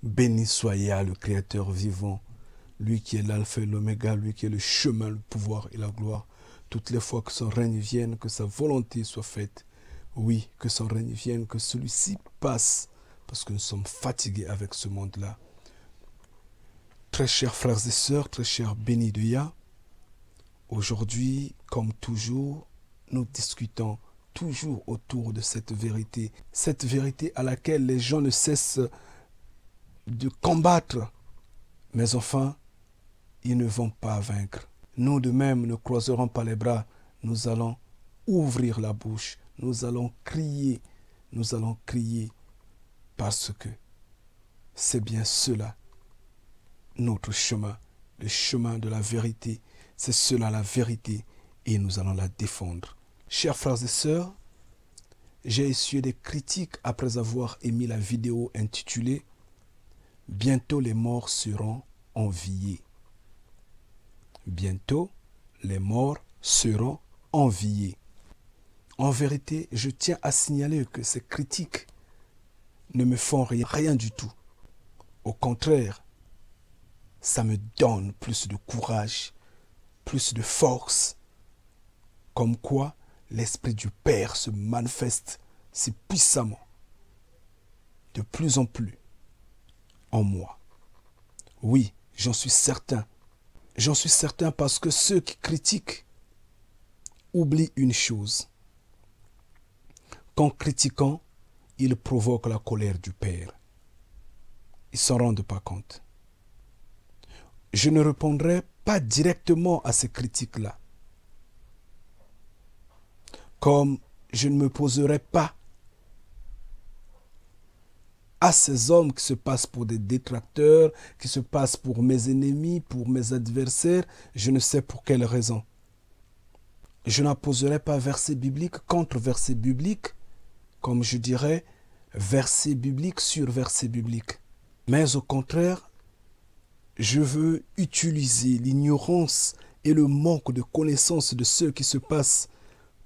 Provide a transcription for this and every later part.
Béni soit Yah, le Créateur vivant, lui qui est l'alpha et l'oméga, lui qui est le chemin, le pouvoir et la gloire. Toutes les fois que son règne vienne, que sa volonté soit faite. Oui, que son règne vienne, que celui-ci passe, parce que nous sommes fatigués avec ce monde-là. Très chers frères et sœurs, très chers bénis de Yah, aujourd'hui, comme toujours, nous discutons toujours autour de cette vérité à laquelle les gens ne cessent de combattre, mais enfin, ils ne vont pas vaincre. Nous de même ne croiserons pas les bras, nous allons ouvrir la bouche, nous allons crier parce que c'est bien cela, notre chemin, le chemin de la vérité, c'est cela la vérité et nous allons la défendre. Chers frères et sœurs, j'ai essuyé des critiques après avoir émis la vidéo intitulée « Bientôt les morts seront enviés ». Bientôt les morts seront enviés. En vérité, je tiens à signaler que ces critiques ne me font rien du tout. Au contraire, ça me donne plus de courage, plus de force, comme quoi l'Esprit du Père se manifeste si puissamment, de plus en plus, en moi. Oui, j'en suis certain. J'en suis certain parce que ceux qui critiquent oublient une chose. Qu'en critiquant, ils provoquent la colère du Père. Ils ne s'en rendent pas compte. Je ne répondrai pas directement à ces critiques-là. Comme je ne me poserai pas à ces hommes qui se passent pour des détracteurs, qui se passent pour mes ennemis, pour mes adversaires, je ne sais pour quelle raison. Je n'opposerai pas verset biblique contre verset biblique, comme je dirais, verset biblique sur verset biblique. Mais au contraire, je veux utiliser l'ignorance et le manque de connaissance de ceux qui se passent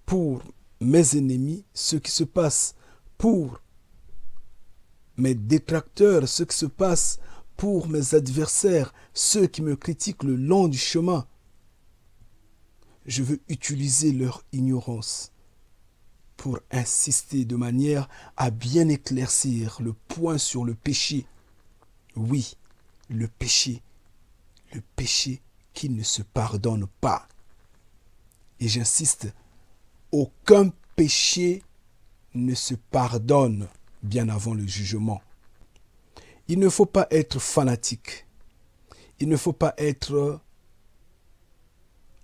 pour mes ennemis, ceux qui se passent pour mes détracteurs, ceux qui se passent pour mes adversaires, ceux qui me critiquent le long du chemin. Je veux utiliser leur ignorance pour insister de manière à bien éclaircir le point sur le péché. Oui, le péché qui ne se pardonne pas. Et j'insiste, aucun péché ne se pardonne bien avant le jugement. Il ne faut pas être fanatique. Il ne faut pas être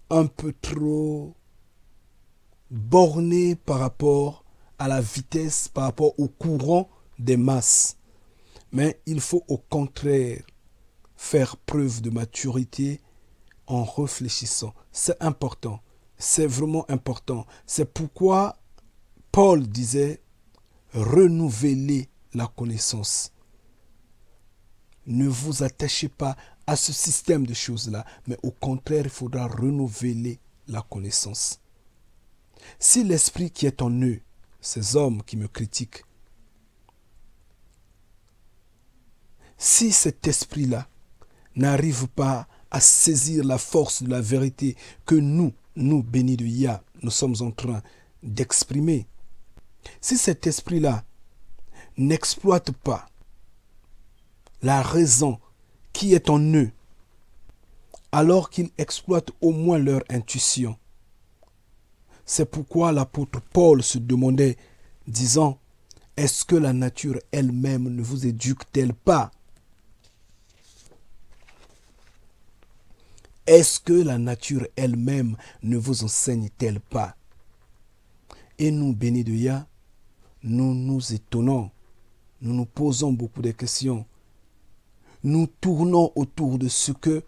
un peu trop borné par rapport à la vitesse, par rapport au courant des masses. Mais il faut au contraire faire preuve de maturité en réfléchissant. C'est important. C'est vraiment important. C'est pourquoi Paul disait renouveler la connaissance. Ne vous attachez pas à ce système de choses-là, mais au contraire, il faudra renouveler la connaissance. Si l'esprit qui est en eux, ces hommes qui me critiquent, si cet esprit-là n'arrive pas à saisir la force de la vérité que nous bénis de Yah, nous sommes en train d'exprimer, si cet esprit-là n'exploite pas la raison qui est en eux, alors qu'ils exploitent au moins leur intuition. C'est pourquoi l'apôtre Paul se demandait, disant, est-ce que la nature elle-même ne vous éduque-t-elle pas? Est-ce que la nature elle-même ne vous enseigne-t-elle pas? Et nous, bénis de Yah, nous nous étonnons, nous nous posons beaucoup de questions. Nous tournons autour de ce que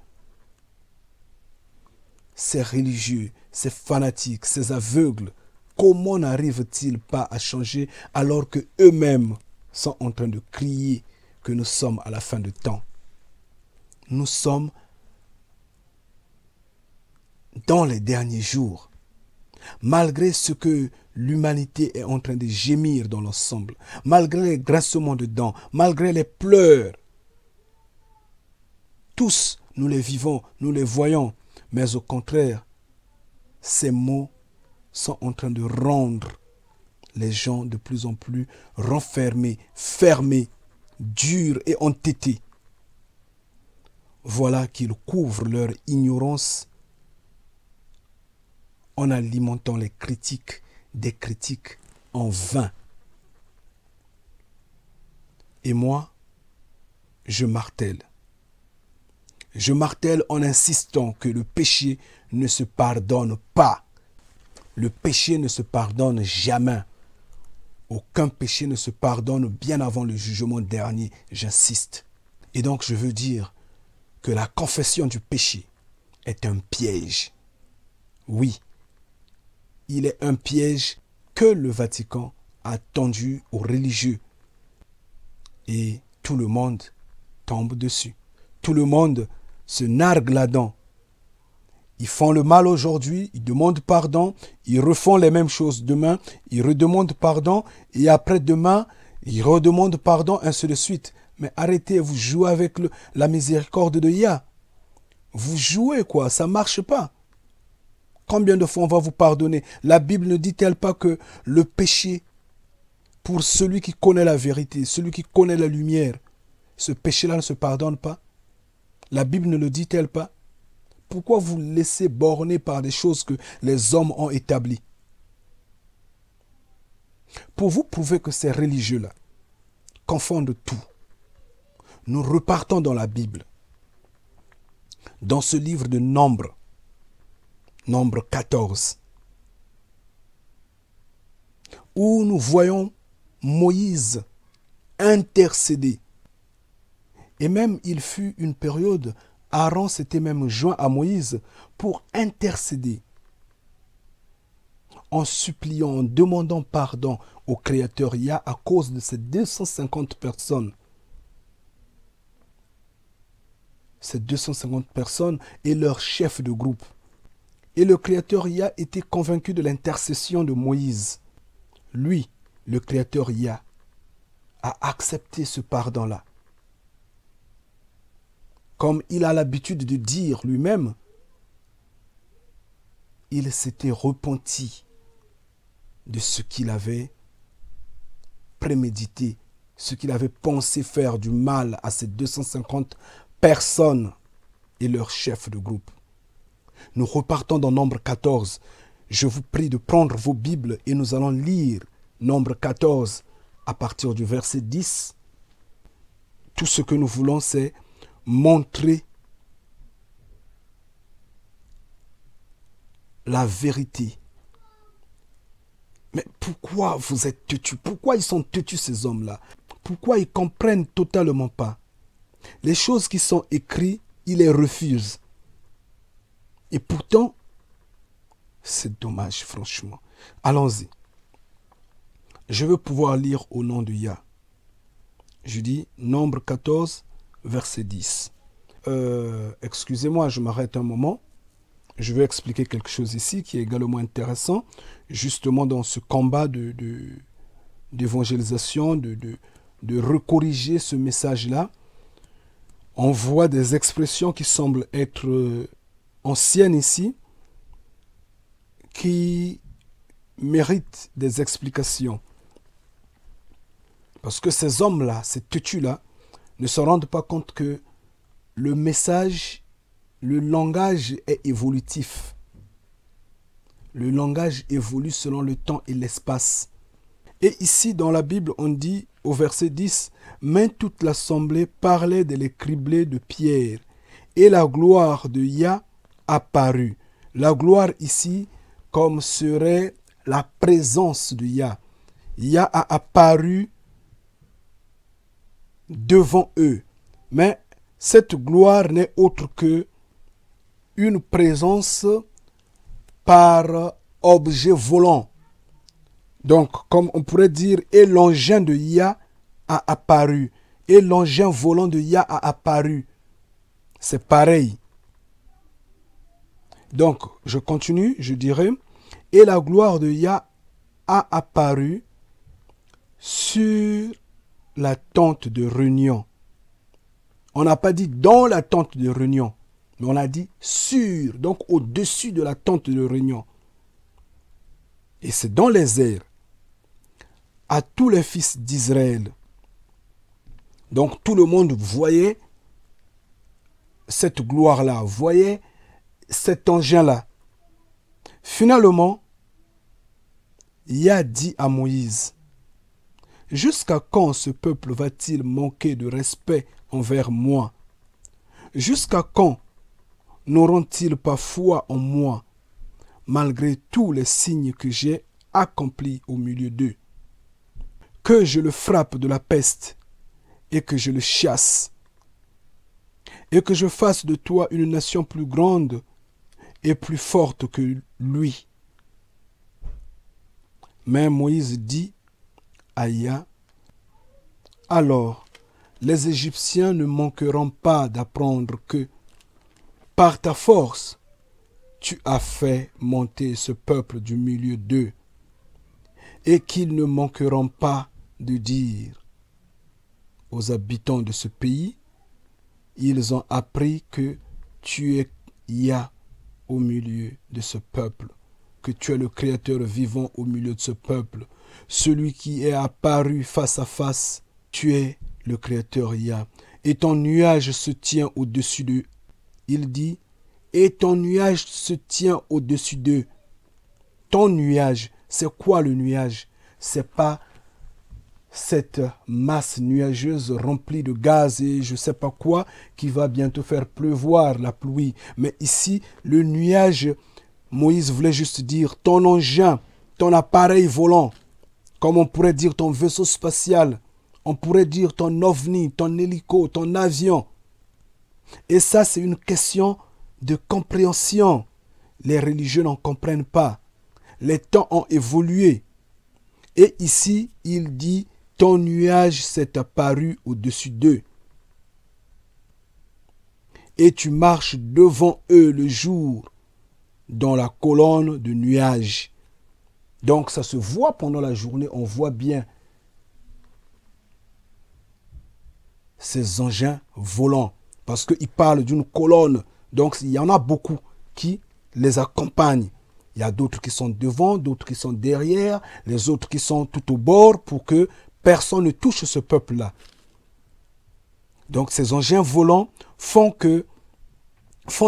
ces religieux, ces fanatiques, ces aveugles, comment n'arrivent-ils pas à changer alors que eux-mêmes sont en train de crier que nous sommes à la fin du temps? Nous sommes dans les derniers jours. Malgré ce que l'humanité est en train de gémir dans l'ensemble, malgré les grincements de dents, malgré les pleurs, tous, nous les vivons, nous les voyons. Mais au contraire, ces mots sont en train de rendre les gens de plus en plus renfermés, fermés, durs et entêtés. Voilà qu'ils couvrent leur ignorance en alimentant les critiques, des critiques en vain. Et moi, je martèle. Je martèle en insistant que le péché ne se pardonne pas. Le péché ne se pardonne jamais. Aucun péché ne se pardonne bien avant le jugement dernier, j'insiste. Et donc je veux dire que la confession du péché est un piège. Oui, il est un piège que le Vatican a tendu aux religieux. Et tout le monde tombe dessus. Tout le monde se nargue là-dedans. Ils font le mal aujourd'hui, ils demandent pardon, ils refont les mêmes choses demain, ils redemandent pardon, et après-demain, ils redemandent pardon, ainsi de suite. Mais arrêtez, vous jouez avec la miséricorde de Yah. Vous jouez quoi, ça ne marche pas. Combien de fois on va vous pardonner? La Bible ne dit-elle pas que le péché, pour celui qui connaît la vérité, celui qui connaît la lumière, ce péché-là ne se pardonne pas? La Bible ne le dit-elle pas? Pourquoi vous laissez borner par des choses que les hommes ont établies? Pour vous prouver que ces religieux-là confondent tout, nous repartons dans la Bible, dans ce livre de Nombre, Nombre 14, où nous voyons Moïse intercéder. Et même, il fut une période, Aaron s'était même joint à Moïse pour intercéder, en suppliant, en demandant pardon au Créateur Yah à cause de ces 250 personnes. Ces 250 personnes et leur chef de groupe. Et le Créateur Yah était convaincu de l'intercession de Moïse. Lui, le Créateur Yah, a accepté ce pardon-là. Comme il a l'habitude de dire lui-même, il s'était repenti de ce qu'il avait prémédité, ce qu'il avait pensé faire du mal à ces 250 personnes et leur chef de groupe. Nous repartons dans Nombre 14. Je vous prie de prendre vos Bibles et nous allons lire Nombre 14 à partir du verset 10. Tout ce que nous voulons, c'est montrer la vérité. Mais pourquoi vous êtes têtus? Pourquoi ils sont têtus, ces hommes-là? Pourquoi ils ne comprennent totalement pas? Les choses qui sont écrites, ils les refusent. Et pourtant, c'est dommage, franchement. Allons-y. Je veux pouvoir lire au nom de Yah. Je dis Nombre 14, verset 10. Excusez-moi, je m'arrête un moment. Je vais expliquer quelque chose ici qui est également intéressant, justement dans ce combat d'évangélisation, de recorriger ce message-là. On voit des expressions qui semblent être anciennes ici, qui méritent des explications. Parce que ces hommes-là, ces têtus-là, ne se rendent pas compte que le message, le langage est évolutif. Le langage évolue selon le temps et l'espace. Et ici, dans la Bible, on dit au verset 10, « Mais toute l'assemblée parlait de les criblés de pierre, et la gloire de Yah apparut. » La gloire ici, comme serait la présence de Yah. Yah a apparu devant eux. Mais cette gloire n'est autre que une présence par objet volant. Donc, comme on pourrait dire, et l'engin de Yah a apparu. Et l'engin volant de Yah a apparu. C'est pareil. Donc, je continue, je dirais, et la gloire de Yah a apparu sur la tente de réunion. On n'a pas dit dans la tente de réunion, mais on a dit sur, donc au-dessus de la tente de réunion. Et c'est dans les airs, à tous les fils d'Israël. Donc tout le monde voyait cette gloire-là, voyait cet engin-là. Finalement, Yah dit à Moïse, « Jusqu'à quand ce peuple va-t-il manquer de respect envers moi? Jusqu'à quand n'auront-ils pas foi en moi, malgré tous les signes que j'ai accomplis au milieu d'eux? Que je le frappe de la peste et que je le chasse, et que je fasse de toi une nation plus grande et plus forte que lui. » Mais Moïse dit à Yah, « Alors, les Égyptiens ne manqueront pas d'apprendre que, par ta force, tu as fait monter ce peuple du milieu d'eux, et qu'ils ne manqueront pas de dire aux habitants de ce pays, ils ont appris que tu es Yah au milieu de ce peuple, que tu es le Créateur vivant au milieu de ce peuple, celui qui est apparu face à face, tu es le Créateur Yah, et ton nuage se tient au-dessus d'eux. » Il dit, et ton nuage se tient au-dessus d'eux. Ton nuage, c'est quoi le nuage? C'est pas cette masse nuageuse remplie de gaz et je ne sais pas quoi qui va bientôt faire pleuvoir la pluie. Mais ici, le nuage, Moïse voulait juste dire ton engin, ton appareil volant, comme on pourrait dire ton vaisseau spatial, on pourrait dire ton ovni, ton hélico, ton avion. Et ça, c'est une question de compréhension. Les religieux n'en comprennent pas. Les temps ont évolué. Et ici, il dit, ton nuage s'est apparu au-dessus d'eux. Et tu marches devant eux le jour dans la colonne de nuages. Donc ça se voit pendant la journée, on voit bien ces engins volants. Parce qu'il parle d'une colonne. Donc il y en a beaucoup qui les accompagnent. Il y a d'autres qui sont devant, d'autres qui sont derrière, les autres qui sont tout au bord pour que personne ne touche ce peuple-là. Donc ces engins volants font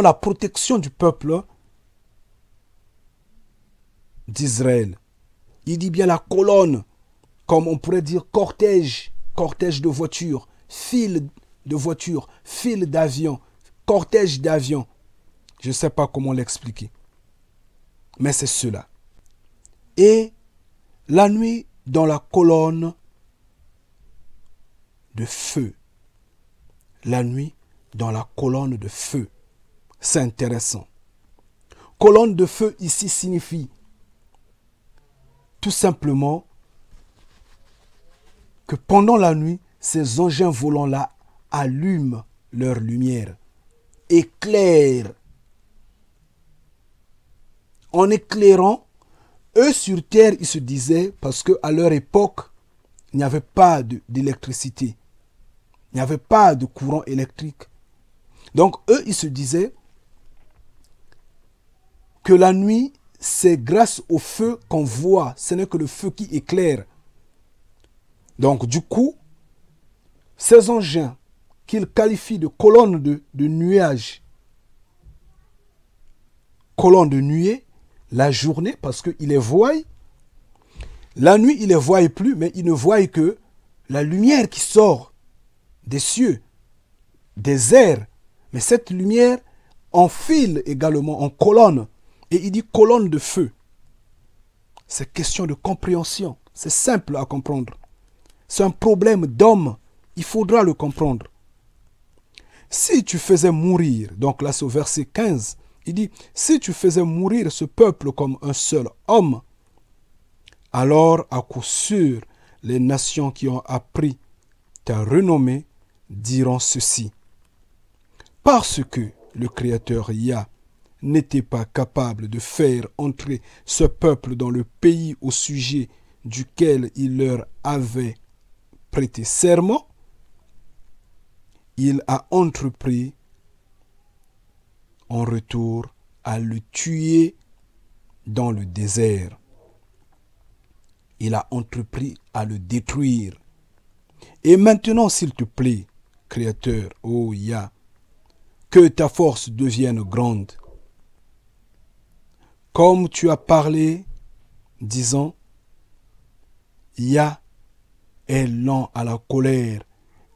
la protection du peuple d'Israël. Il dit bien la colonne, comme on pourrait dire cortège de voitures, file de voitures, file d'avions, cortège d'avions. Je ne sais pas comment l'expliquer. Mais c'est cela. Et la nuit dans la colonne de feu. La nuit dans la colonne de feu. C'est intéressant. Colonne de feu ici signifie tout simplement que pendant la nuit, ces engins volants-là allument leur lumière, éclairent. En éclairant, eux sur terre, ils se disaient, parce qu'à leur époque, il n'y avait pas d'électricité. Il n'y avait pas de courant électrique. Donc eux, ils se disaient que la nuit, c'est grâce au feu qu'on voit. Ce n'est que le feu qui éclaire. Donc du coup, ces engins qu'ils qualifient de colonnes de nuages, colonnes de nuée, la journée, parce qu'ils les voient. La nuit, ils ne les voient plus, mais ils ne voient que la lumière qui sort des cieux, des airs. Mais cette lumière enfile également en colonne. Et il dit colonne de feu. C'est question de compréhension. C'est simple à comprendre. C'est un problème d'homme. Il faudra le comprendre. Si tu faisais mourir, donc là c'est au verset 15, il dit, si tu faisais mourir ce peuple comme un seul homme, alors à coup sûr, les nations qui ont appris ta renommée diront ceci. Parce que le Créateur Yah n'était pas capable de faire entrer ce peuple dans le pays au sujet duquel il leur avait prêté serment, il a entrepris en retour à le tuer dans le désert. Il a entrepris à le détruire. Et maintenant, s'il te plaît, Créateur, ô Yah, que ta force devienne grande. Comme tu as parlé, disant, Yah est lent à la colère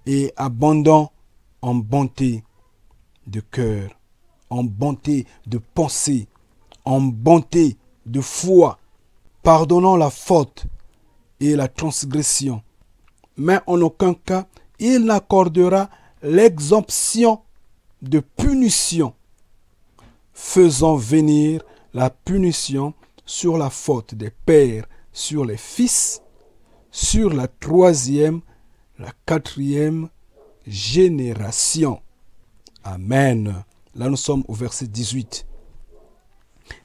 et abondant en bonté de cœur, en bonté de pensée, en bonté de foi, pardonnant la faute et la transgression. Mais en aucun cas, il n'accordera l'exemption de punition, faisant venir la punition sur la faute des pères, sur les fils, sur la troisième, la quatrième génération. Amen. Là, nous sommes au verset 18.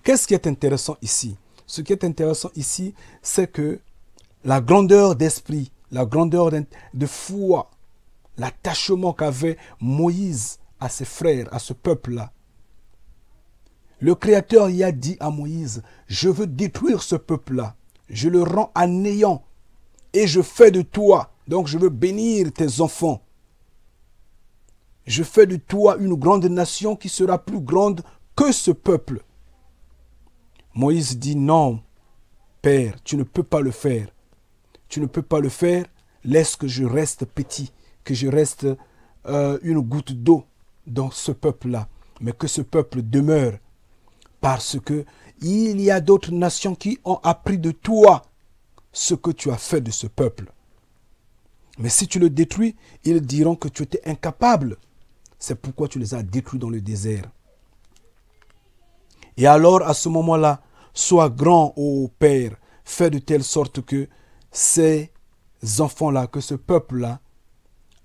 Qu'est-ce qui est intéressant ici? Ce qui est intéressant ici, c'est que la grandeur d'esprit, la grandeur de foi, l'attachement qu'avait Moïse à ses frères, à ce peuple-là. Le Créateur y a dit à Moïse, je veux détruire ce peuple-là, je le rends à néant et je fais de toi, donc je veux bénir tes enfants. Je fais de toi une grande nation qui sera plus grande que ce peuple. Moïse dit non, Père, tu ne peux pas le faire. Tu ne peux pas le faire, laisse que je reste petit, que je reste une goutte d'eau dans ce peuple-là, mais que ce peuple demeure. Parce que il y a d'autres nations qui ont appris de toi ce que tu as fait de ce peuple. Mais si tu le détruis, ils diront que tu étais incapable. C'est pourquoi tu les as détruits dans le désert. Et alors, à ce moment-là, sois grand, ô Père, fais de telle sorte que ces enfants-là, que ce peuple-là,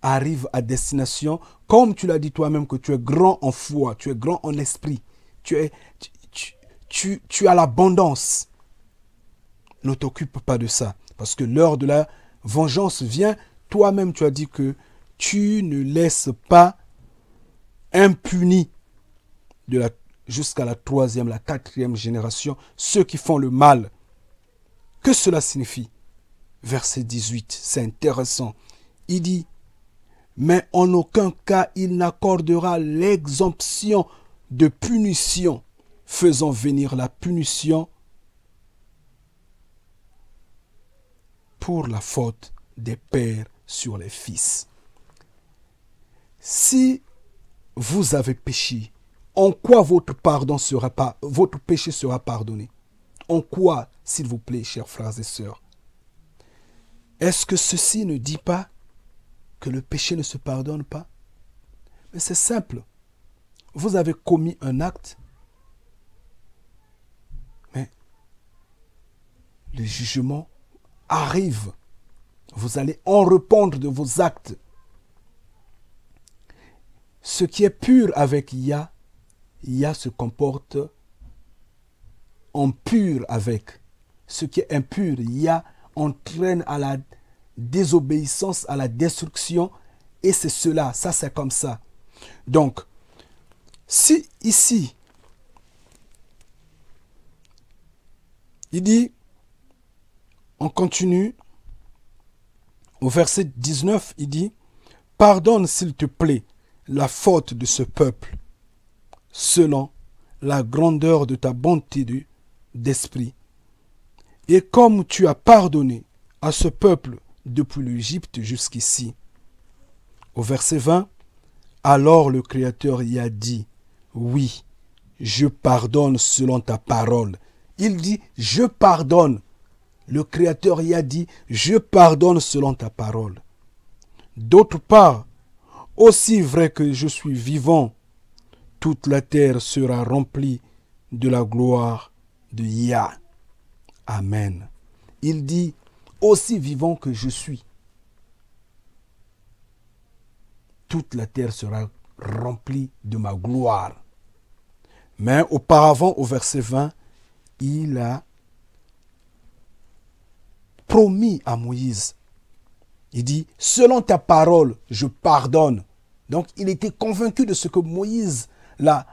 arrive à destination, comme tu l'as dit toi-même, que tu es grand en foi, tu es grand en esprit, tu as l'abondance. Ne t'occupe pas de ça, parce que l'heure de la vengeance vient. Toi-même, tu as dit que tu ne laisses pas impuni jusqu'à la troisième, la quatrième génération, ceux qui font le mal. Que cela signifie? Verset 18, c'est intéressant. Il dit, mais en aucun cas il n'accordera l'exemption de punition, faisant venir la punition pour la faute des pères sur les fils. Si vous avez péché, en quoi votre péché sera pardonné? En quoi, s'il vous plaît, chers frères et sœurs? Est-ce que ceci ne dit pas que le péché ne se pardonne pas? Mais c'est simple. Vous avez commis un acte, mais le jugement arrive. Vous allez en répondre de vos actes. Ce qui est pur avec Yah, Yah se comporte en pur avec. Ce qui est impur, Yah entraîne à la désobéissance, à la destruction, et c'est cela, ça c'est comme ça. Donc, si ici, il dit, on continue, au verset 19, il dit, pardonne s'il te plaît la faute de ce peuple, selon la grandeur de ta bonté d'esprit. Et comme tu as pardonné à ce peuple depuis l'Égypte jusqu'ici. Au verset 20, alors le Créateur y a dit, oui, je pardonne selon ta parole. Il dit, je pardonne. Le Créateur y a dit, je pardonne selon ta parole. D'autre part, aussi vrai que je suis vivant, toute la terre sera remplie de la gloire de Yah. Amen. Il dit, aussi vivant que je suis, toute la terre sera remplie de ma gloire. Mais auparavant, au verset 20, il a promis à Moïse. Il dit, selon ta parole, je pardonne. Donc, il était convaincu de ce que Moïse l'a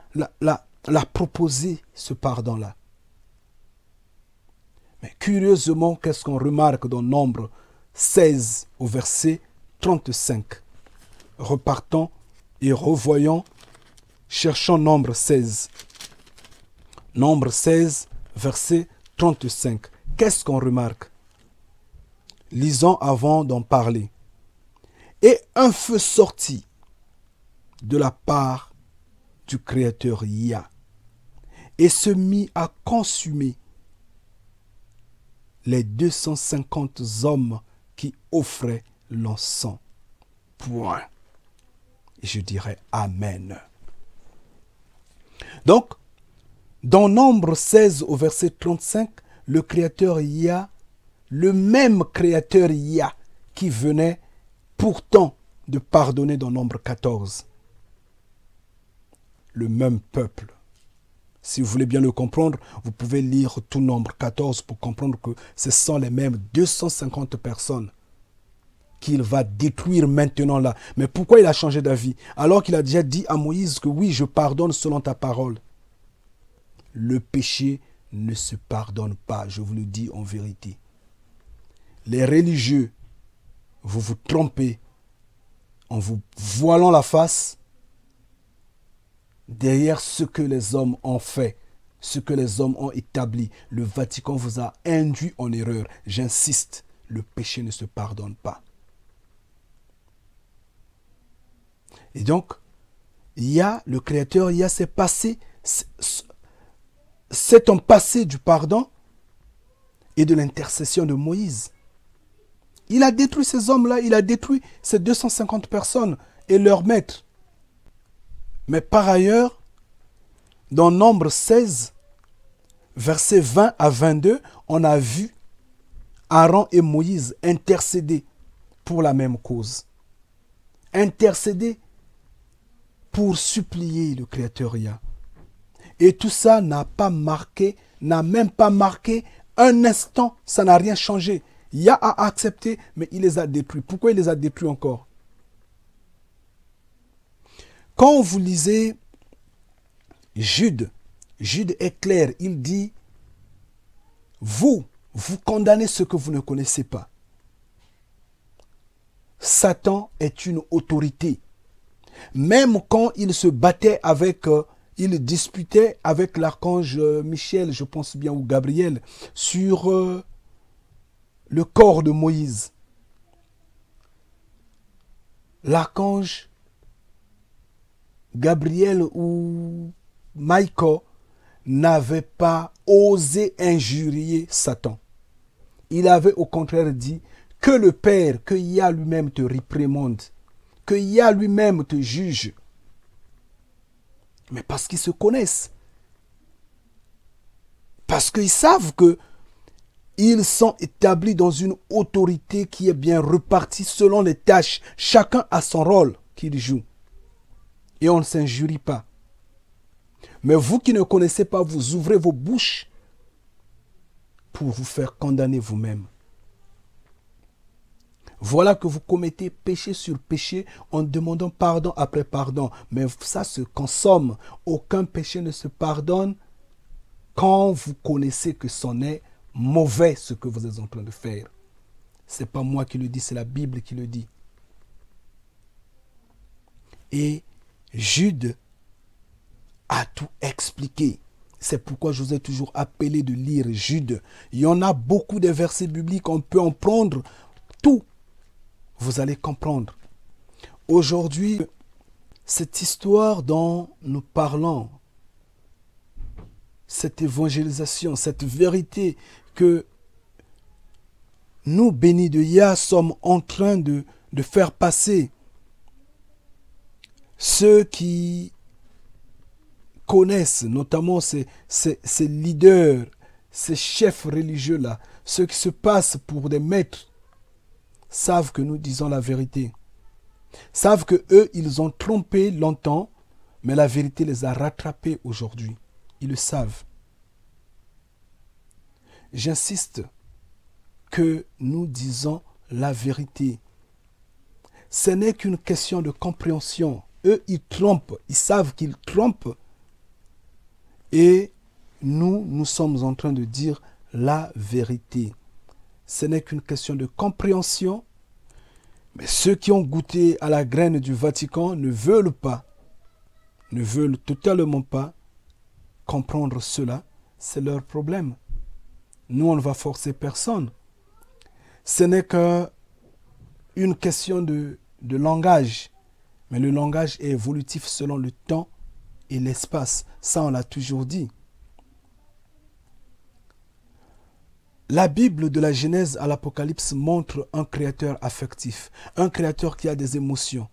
proposé, ce pardon-là. Mais curieusement, qu'est-ce qu'on remarque dans Nombre 16 au verset 35? Repartons et revoyons, cherchons Nombre 16. Nombre 16, verset 35. Qu'est-ce qu'on remarque? Lisons avant d'en parler. Et un feu sortit de la part du Créateur Yah et se mit à consumer les 250 hommes qui offraient l'encens. Point. Et je dirais Amen. Donc, dans Nombre 16 au verset 35, le Créateur Yah, le même Créateur Yah qui venait pourtant de pardonner dans Nombre 14. Le même peuple. Si vous voulez bien le comprendre, vous pouvez lire tout Nombre 14 pour comprendre que ce sont les mêmes 250 personnes qu'il va détruire maintenant là. Mais pourquoi il a changé d'avis? Alors qu'il a déjà dit à Moïse que oui, je pardonne selon ta parole. Le péché ne se pardonne pas, je vous le dis en vérité. Les religieux, vous vous trompez en vous voilant la face derrière ce que les hommes ont fait, ce que les hommes ont établi. Le Vatican vous a induit en erreur. J'insiste, le péché ne se pardonne pas. Et donc, le Créateur, s'est passé, c'est un passé du pardon et de l'intercession de Moïse. Il a détruit ces hommes-là, il a détruit ces 250 personnes et leurs maîtres. Mais par ailleurs, dans Nombre 16, versets 20 à 22, on a vu Aaron et Moïse intercéder pour la même cause. Intercéder pour supplier le Créateur Yah. Et tout ça n'a même pas marqué un instant, ça n'a rien changé. Yah a accepté, mais il les a détruits. Pourquoi il les a détruits encore? Quand vous lisez Jude est clair, il dit, vous condamnez ce que vous ne connaissez pas. Satan est une autorité. Même quand il se battait il disputait avec l'archange Michel, je pense bien, ou Gabriel, sur le corps de Moïse. L'archange Gabriel ou Michael n'avait pas osé injurier Satan. Il avait au contraire dit que le Père, que Yah lui-même te réprimande, que Yah lui-même te juge. Mais parce qu'ils se connaissent. Parce qu'ils savent que ils sont établis dans une autorité qui est bien repartie selon les tâches. Chacun a son rôle qu'il joue. Et on ne s'injurie pas. Mais vous qui ne connaissez pas, vous ouvrez vos bouches pour vous faire condamner vous-même. Voilà que vous commettez péché sur péché en demandant pardon après pardon. Mais ça se consomme. Aucun péché ne se pardonne quand vous connaissez que c'en est mauvais ce que vous êtes en train de faire. Ce n'est pas moi qui le dis, c'est la Bible qui le dit. Et Jude a tout expliqué. C'est pourquoi je vous ai toujours appelé de lire Jude. Il y en a beaucoup de versets bibliques, on peut en prendre tout. Vous allez comprendre. Aujourd'hui, cette histoire dont nous parlons, cette évangélisation, cette vérité que nous, bénis de Yah, sommes en train de faire passer, ceux qui connaissent, notamment ces leaders, ces chefs religieux-là, ceux qui se passent pour des maîtres, savent que nous disons la vérité. Savent que eux, ils ont trompé longtemps, mais la vérité les a rattrapés aujourd'hui. Ils le savent. J'insiste que nous disons la vérité. Ce n'est qu'une question de compréhension. Eux, ils trompent, ils savent qu'ils trompent. Et nous, nous sommes en train de dire la vérité. Ce n'est qu'une question de compréhension. Mais ceux qui ont goûté à la graine du Vatican ne veulent totalement pas comprendre cela. C'est leur problème. Nous, on ne va forcer personne. Ce n'est qu'une question de langage. Mais le langage est évolutif selon le temps et l'espace. Ça, on l'a toujours dit. La Bible de la Genèse à l'Apocalypse montre un créateur affectif, un créateur qui a des émotions,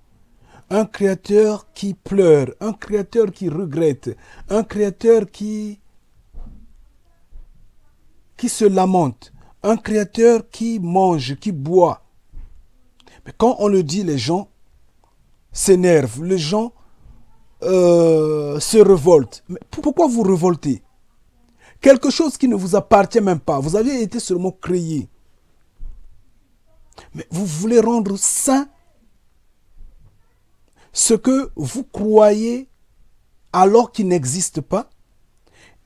un créateur qui pleure, un créateur qui regrette, un créateur qui se lamente, un créateur qui mange, qui boit. Mais quand on le dit, les gens s'énervent, les gens se révoltent. Mais pourquoi vous révoltez? Quelque chose qui ne vous appartient même pas. Vous avez été seulement créé. Mais vous voulez rendre saint ce que vous croyez alors qu'il n'existe pas.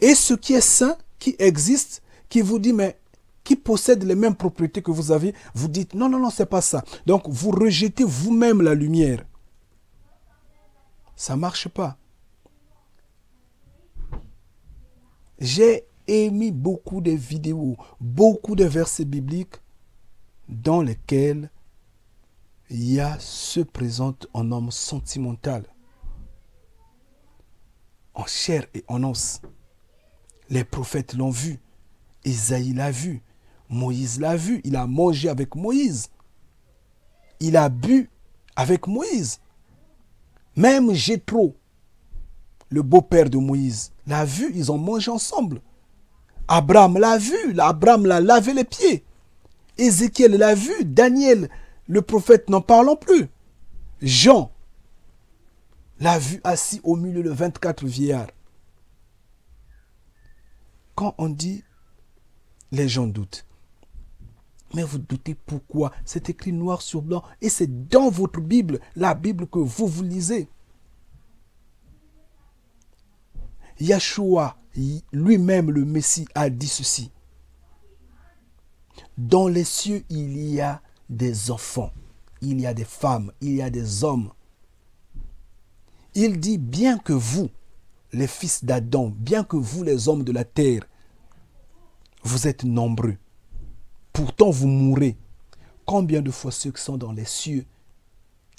Et ce qui est saint, qui existe, qui vous dit, mais qui possède les mêmes propriétés que vous avez, vous dites, non, non, non, c'est pas ça. Donc, vous rejetez vous-même la lumière. Ça ne marche pas. J'ai émis beaucoup de vidéos, beaucoup de versets bibliques dans lesquels se présente un homme sentimental, en chair et en os. Les prophètes l'ont vu, Ésaïe l'a vu, Moïse l'a vu, il a mangé avec Moïse, il a bu avec Moïse. Même Jéthro, le beau-père de Moïse, l'a vu, ils ont mangé ensemble. Abraham l'a vu, Abraham l'a lavé les pieds. Ézéchiel l'a vu, Daniel, le prophète, n'en parlons plus. Jean l'a vu assis au milieu de 24 vieillards. Quand on dit, les gens doutent. Mais vous doutez pourquoi? C'est écrit noir sur blanc et c'est dans votre Bible, la Bible que vous lisez. Yahshua, lui-même le Messie, a dit ceci. Dans les cieux, il y a des enfants, il y a des femmes, il y a des hommes. Il dit, bien que vous, les fils d'Adam, bien que vous, les hommes de la terre, vous êtes nombreux. Pourtant, vous mourrez. Combien de fois ceux qui sont dans les cieux,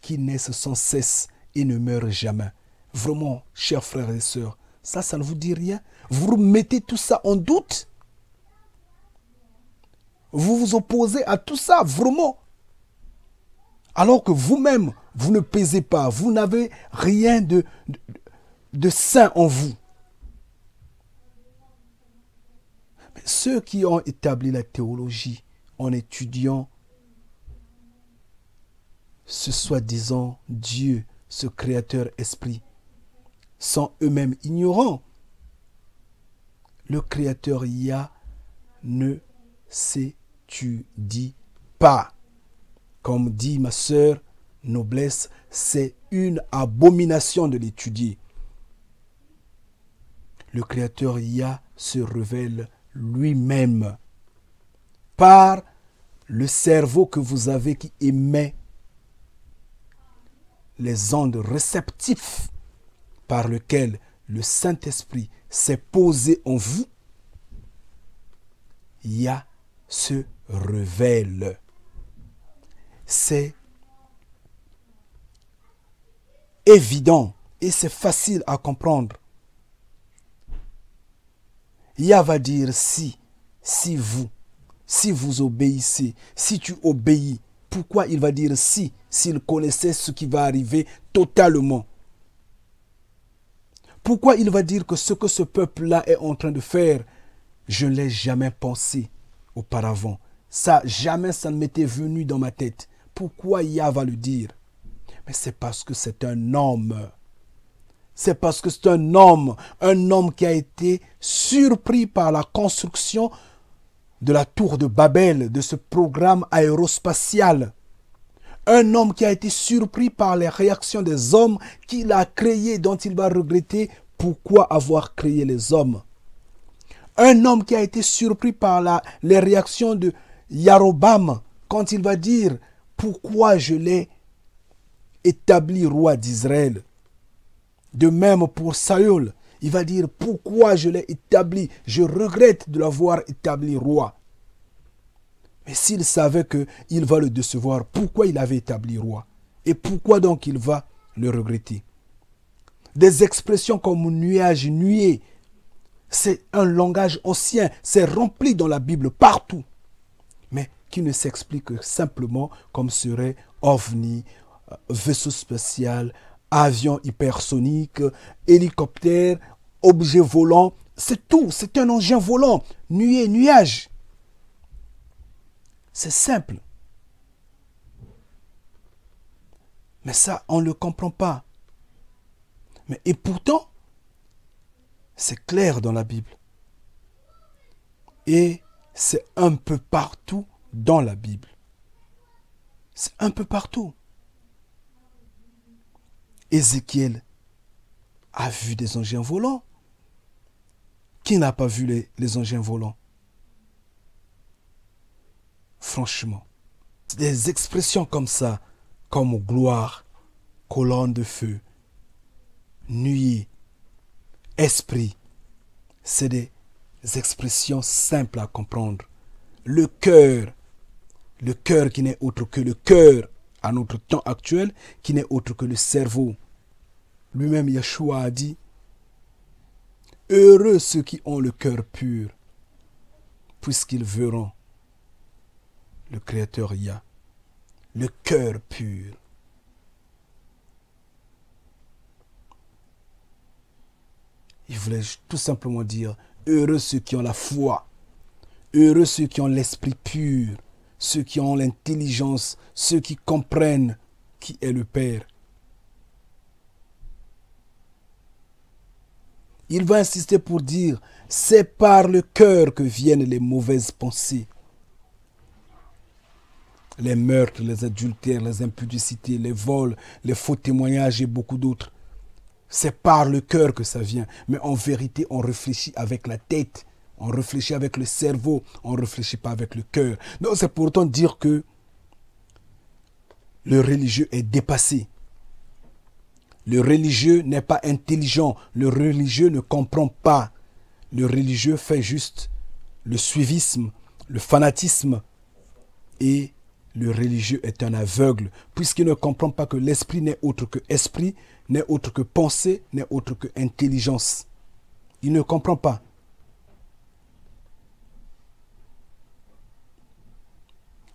qui naissent sans cesse et ne meurent jamais? Vraiment, chers frères et sœurs, ça ne vous dit rien? Vous mettez tout ça en doute? Vous vous opposez à tout ça, vraiment? Alors que vous-même, vous ne pesez pas, vous n'avez rien de saint en vous. Mais ceux qui ont établi la théologie en étudiant ce soi-disant Dieu, ce créateur esprit, sont eux-mêmes ignorants. Le créateur Yah ne s'étudie pas. Comme dit ma sœur Noblesse, c'est une abomination de l'étudier. Le créateur Yah se révèle lui-même par le cerveau que vous avez qui émet les ondes réceptives par lesquelles le Saint-Esprit s'est posé en vous. Yah se révèle. C'est évident et c'est facile à comprendre. Yah va dire si vous obéissez, si tu obéis. Pourquoi il va dire si, s'il connaissait ce qui va arriver totalement? Pourquoi il va dire que ce que ce peuple-là est en train de faire, je ne l'ai jamais pensé auparavant. Jamais ça ne m'était venu dans ma tête. Pourquoi Yah va le dire? Mais c'est parce que c'est un homme. C'est parce que c'est un homme qui a été surpris par la construction de la tour de Babel, de ce programme aérospatial. Un homme qui a été surpris par les réactions des hommes qu'il a créés, dont il va regretter pourquoi avoir créé les hommes. Un homme qui a été surpris par les réactions de Yarobam quand il va dire pourquoi je l'ai établi roi d'Israël. De même pour Saül, il va dire pourquoi je l'ai établi. Je regrette de l'avoir établi roi. Mais s'il savait qu'il va le décevoir, pourquoi il avait établi roi? Et pourquoi donc il va le regretter? Des expressions comme nuage, nuée, c'est un langage ancien, c'est rempli dans la Bible partout, mais qui ne s'explique que simplement comme serait ovni, vaisseau spatial, avion hypersonique, hélicoptère, objet volant, c'est tout, c'est un engin volant, nuée, nuage. C'est simple. Mais ça, on ne le comprend pas. Et pourtant, c'est clair dans la Bible. Et c'est un peu partout dans la Bible. C'est un peu partout. Ézéchiel a vu des engins volants. Qui n'a pas vu les engins volants? Franchement, des expressions comme ça, comme gloire, colonne de feu, nuée, esprit, c'est des expressions simples à comprendre. Le cœur qui n'est autre que le cœur à notre temps actuel, qui n'est autre que le cerveau. Lui-même, Yeshua a dit, heureux ceux qui ont le cœur pur, puisqu'ils verront le Créateur Yah, le cœur pur. Il voulait tout simplement dire, heureux ceux qui ont la foi, heureux ceux qui ont l'esprit pur, ceux qui ont l'intelligence, ceux qui comprennent qui est le Père. Il va insister pour dire, c'est par le cœur que viennent les mauvaises pensées. Les meurtres, les adultères, les impudicités, les vols, les faux témoignages et beaucoup d'autres. C'est par le cœur que ça vient. Mais en vérité, on réfléchit avec la tête. On réfléchit avec le cerveau. On ne réfléchit pas avec le cœur. Donc c'est pourtant dire que le religieux est dépassé. Le religieux n'est pas intelligent. Le religieux ne comprend pas. Le religieux fait juste le suivisme, le fanatisme. Et le religieux est un aveugle, puisqu'il ne comprend pas que l'esprit n'est autre que esprit, n'est autre que pensée, n'est autre que intelligence. Il ne comprend pas.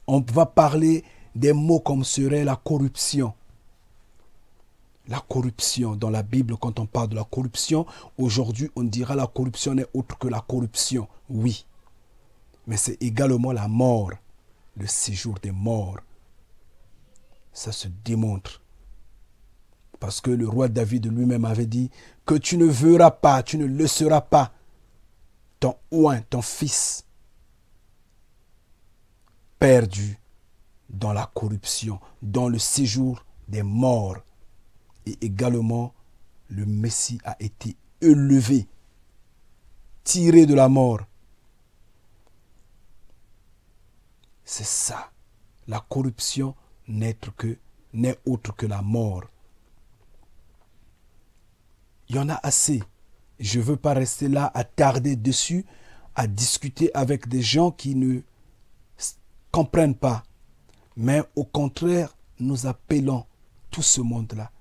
On va parler des mots comme serait la corruption. La corruption, dans la Bible, quand on parle de la corruption, aujourd'hui, on dira la corruption n'est autre que la corruption. Oui, mais c'est également la mort. Le séjour des morts, ça se démontre. Parce que le roi David lui-même avait dit que tu ne verras pas, tu ne le seras pas, ton oint, ton fils, perdu dans la corruption, dans le séjour des morts. Et également, le Messie a été élevé, tiré de la mort. C'est ça. La corruption n'est autre que la mort. Il y en a assez. Je ne veux pas rester là à tarder dessus, à discuter avec des gens qui ne comprennent pas. Mais au contraire, nous appelons tout ce monde-là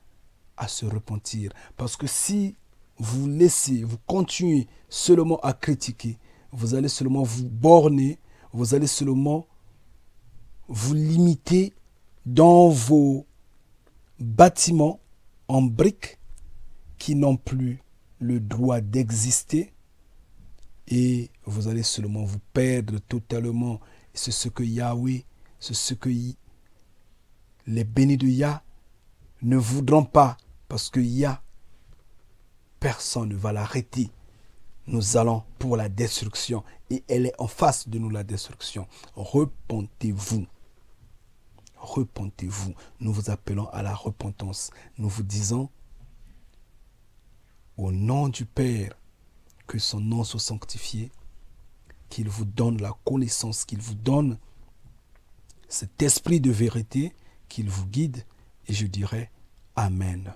à se repentir. Parce que si vous laissez, vous continuez seulement à critiquer, vous allez seulement vous borner, vous allez seulement vous limiter dans vos bâtiments en briques qui n'ont plus le droit d'exister et vous allez seulement vous perdre totalement. C'est ce que Yahweh, c'est ce que les bénis de Yah ne voudront pas parce que Yah, personne ne va l'arrêter. Nous allons pour la destruction et elle est en face de nous la destruction. Repentez-vous. repentez-vous. Nous vous appelons à la repentance. Nous vous disons, au nom du Père, que son nom soit sanctifié, qu'il vous donne la connaissance, qu'il vous donne cet esprit de vérité, qu'il vous guide, et je dirais Amen.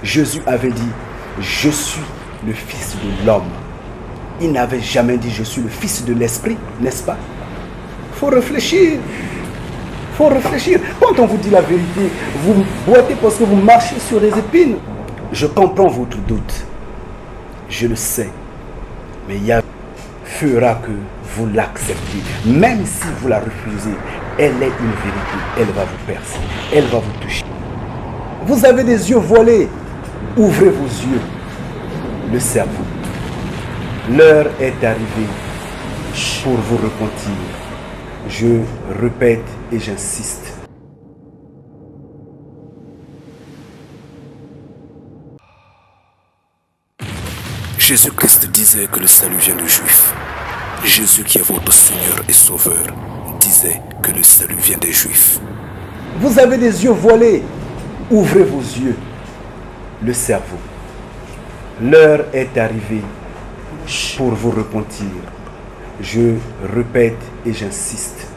Jésus avait dit, je suis le Fils de l'homme. Il n'avait jamais dit, je suis le Fils de l'Esprit, n'est-ce pas? Il faut réfléchir. Il faut réfléchir. Quand on vous dit la vérité, vous boitez parce que vous marchez sur les épines. Je comprends votre doute. Je le sais. Mais Yahvé fera que vous l'acceptez. Même si vous la refusez, elle est une vérité. Elle va vous percer. Elle va vous toucher. Vous avez des yeux voilés. Ouvrez vos yeux. Le cerveau. L'heure est arrivée pour vous repentir. Je répète et j'insiste. Jésus-Christ disait que le salut vient des Juifs. Jésus qui est votre Seigneur et Sauveur disait que le salut vient des Juifs. Vous avez des yeux voilés. Ouvrez vos yeux. Le cerveau. L'heure est arrivée pour vous repentir. Je répète et j'insiste.